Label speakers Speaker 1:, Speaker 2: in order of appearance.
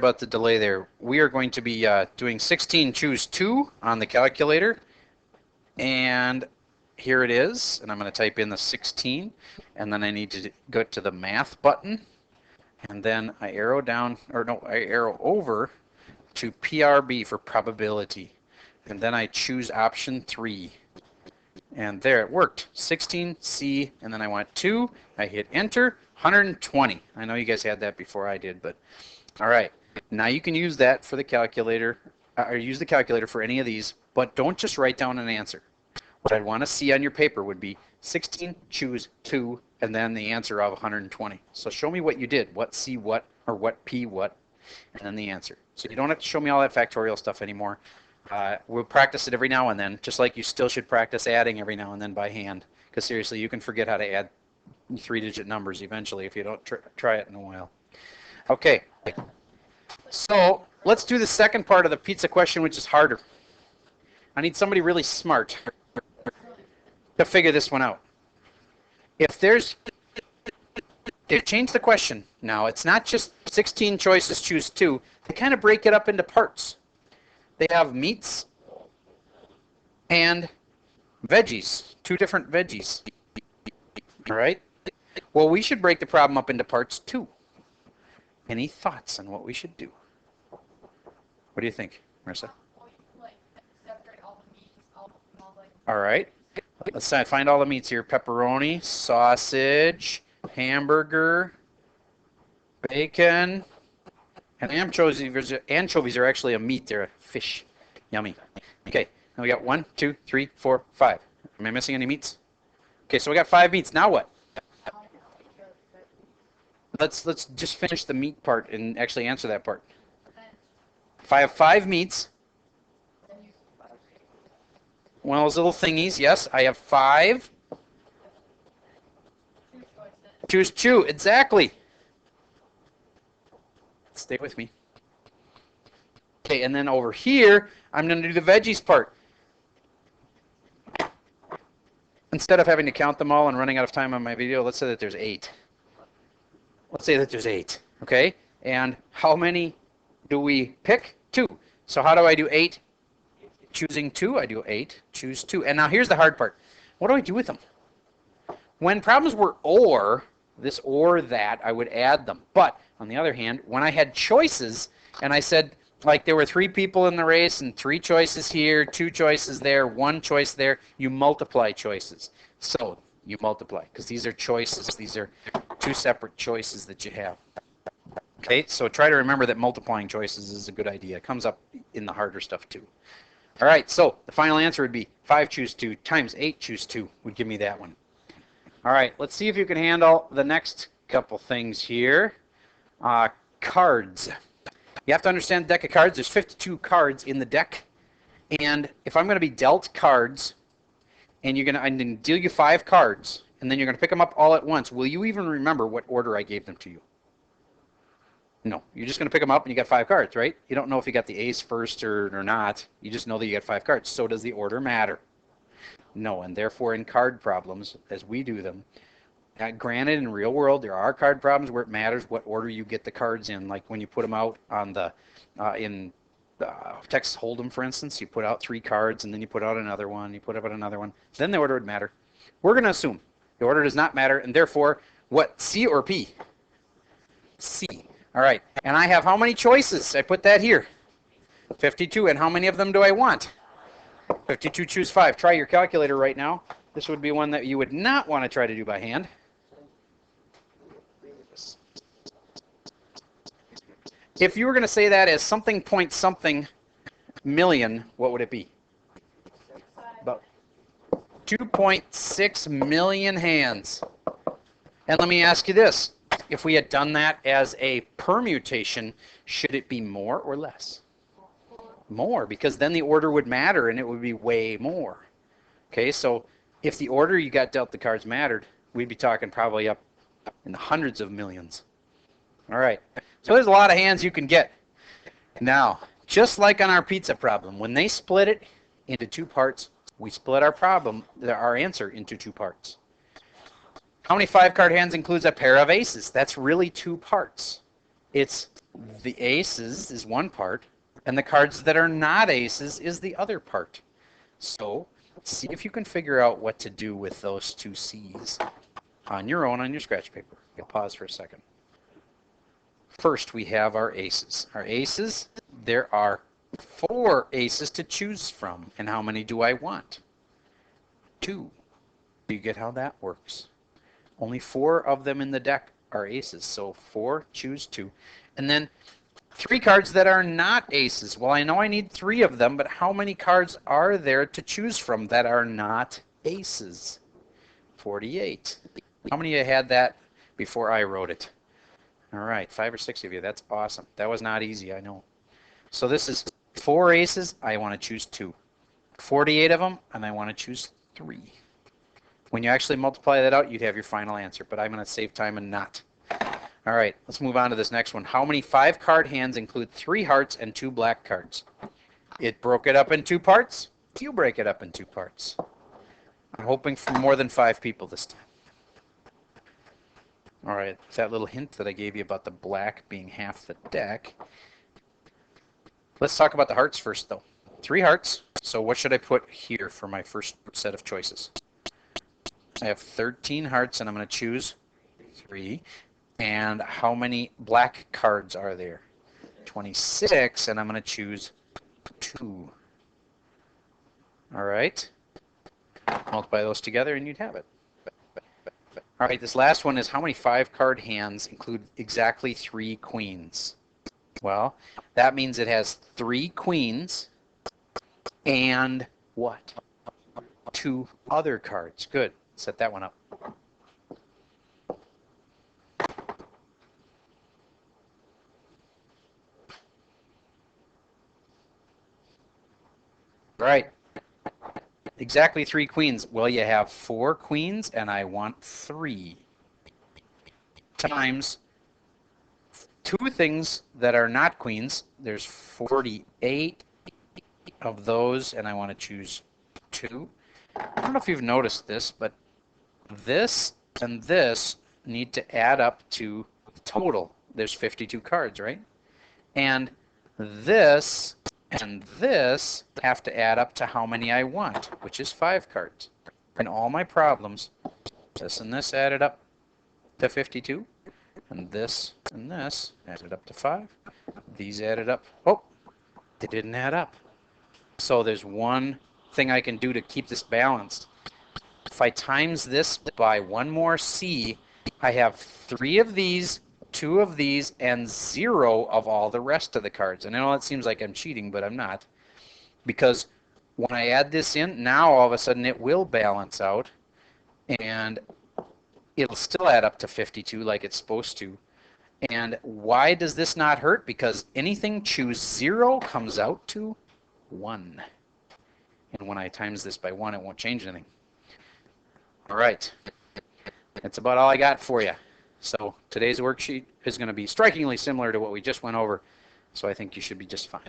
Speaker 1: about the delay there. We are going to be doing 16 choose 2 on the calculator. And here it is. And I'm going to type in the 16. And then I need to go to the math button. And then I arrow down, or no, I arrow over to PRB for probability. And then I choose option 3. And there it worked. 16C, and then I want 2. I hit enter, 120. I know you guys had that before I did, but all right. Now you can use that for the calculator, or use the calculator for any of these, but don't just write down an answer. What I'd want to see on your paper would be 16, choose 2, and then the answer of 120. So show me what you did, what C what, or what P what, and then the answer. So you don't have to show me all that factorial stuff anymore. We'll practice it every now and then, just like you still should practice adding every now and then by hand. Because seriously, you can forget how to add 3-digit numbers eventually if you don't try it in a while. Okay, so let's do the second part of the pizza question, which is harder. I need somebody really smart to figure this one out. They've changed the question now. It's not just 16 choices, choose 2. They kind of break it up into parts. They have meats and veggies, 2 different veggies. All right? Well, we should break the problem up into parts too. Any thoughts on what we should do? What do you think, Marissa? All right. Let's find all the meats here. Pepperoni, sausage, hamburger, bacon, and anchovies are actually a meat. They're a fish. Yummy. Okay, now we got 1, 2, 3, 4, 5. Am I missing any meats? Okay, so we got 5 meats. Now what? Let's just finish the meat part and actually answer that part. If I have 5 meats, one of those little thingies, yes, I have 5. Choose 2, exactly. Stay with me. Okay, and then over here, I'm going to do the veggies part. Instead of having to count them all and running out of time on my video, let's say that there's 8. Let's say that there's 8, okay? And how many do we pick? 2. So how do I do 8? Choosing 2, I do 8, choose 2. And now here's the hard part. What do I do with them? When problems were or, this or that, I would add them. But on the other hand, when I had choices and I said, like there were 3 people in the race and 3 choices here, 2 choices there, 1 choice there, you multiply choices. So you multiply because these are choices. These are 2 separate choices that you have. Okay, so try to remember that multiplying choices is a good idea. It comes up in the harder stuff too. All right, so the final answer would be 5 choose 2 times 8 choose 2 would give me that one. All right, let's see if you can handle the next couple things here. Cards. You have to understand the deck of cards. There's 52 cards in the deck. And if I'm going to be dealt cards, and I'm going to deal you 5 cards, and then you're going to pick them up all at once, will you even remember what order I gave them to you? No. You're just going to pick them up and you got 5 cards, right? You don't know if you got the ace first or not. You just know that you got 5 cards. So does the order matter? No. And therefore in card problems, as we do them, granted in real world there are card problems where it matters what order you get the cards in, like when you put them out on the in Texas Hold'em, for instance, you put out 3 cards and then you put out another one, you put out another one, then the order would matter. We're going to assume the order does not matter, and therefore what, C or P? C. All right, and I have how many choices? I put that here. 52, and how many of them do I want? 52, choose 5. Try your calculator right now. This would be one that you would not want to try to do by hand. If you were going to say that as something point something million, what would it be? About 2.6 million hands. And let me ask you this. If we had done that as a permutation, should it be more or less? More, because then the order would matter and it would be way more. Okay, so if the order you got dealt the cards mattered, we'd be talking probably up in the hundreds of millions. All right, so there's a lot of hands you can get. Now, just like on our pizza problem, when they split it into 2 parts, we split our answer into 2 parts. How many 5-card hands includes a pair of aces? That's really 2 parts. It's the aces is one part, and the cards that are not aces is the other part. So see if you can figure out what to do with those two C's on your own on your scratch paper. You'll pause for a second. First, we have our aces. Our aces, there are 4 aces to choose from. And how many do I want? 2. Do you get how that works? Only 4 of them in the deck are aces. So 4, choose 2. And then 3 cards that are not aces. Well, I know I need 3 of them, but how many cards are there to choose from that are not aces? 48. How many of you had that before I wrote it? All right, 5 or 6 of you. That's awesome. That was not easy, I know. So this is 4 aces. I want to choose 2. 48 of them, and I want to choose 3. When you actually multiply that out, you'd have your final answer, but I'm going to save time and not. All right, let's move on to this next one. How many 5-card hands include 3 hearts and 2 black cards? It broke it up in 2 parts. You break it up in 2 parts. I'm hoping for more than 5 people this time. All right, that little hint that I gave you about the black being half the deck. Let's talk about the hearts first, though. 3 hearts. So what should I put here for my first set of choices? I have 13 hearts, and I'm going to choose 3. And how many black cards are there? 26, and I'm going to choose 2. All right. Multiply those together, and you'd have it. All right, this last one is how many 5-card hands include exactly 3 queens? Well, that means it has 3 queens and what? 2 other cards. Good. Set that one up. All right. Exactly 3 queens. Well, you have 4 queens, and I want 3 times 2 things that are not queens. There's 48 of those, and I want to choose 2. I don't know if you've noticed this, but this and this need to add up to the total. There's 52 cards, right? And this and this have to add up to how many I want, which is 5 cards. In all my problems, this and this added up to 52, and this added up to 5. These added up. Oh, they didn't add up. So there's one thing I can do to keep this balanced. If I times this by 1 more C, I have 3 of these, 2 of these, and 0 of all the rest of the cards. And I know it seems like I'm cheating, but I'm not. Because when I add this in, now all of a sudden it will balance out. And it'll still add up to 52 like it's supposed to. And why does this not hurt? Because anything choose 0 comes out to 1. And when I times this by 1, it won't change anything. All right. That's about all I got for you. So today's worksheet is going to be strikingly similar to what we just went over. So I think you should be just fine.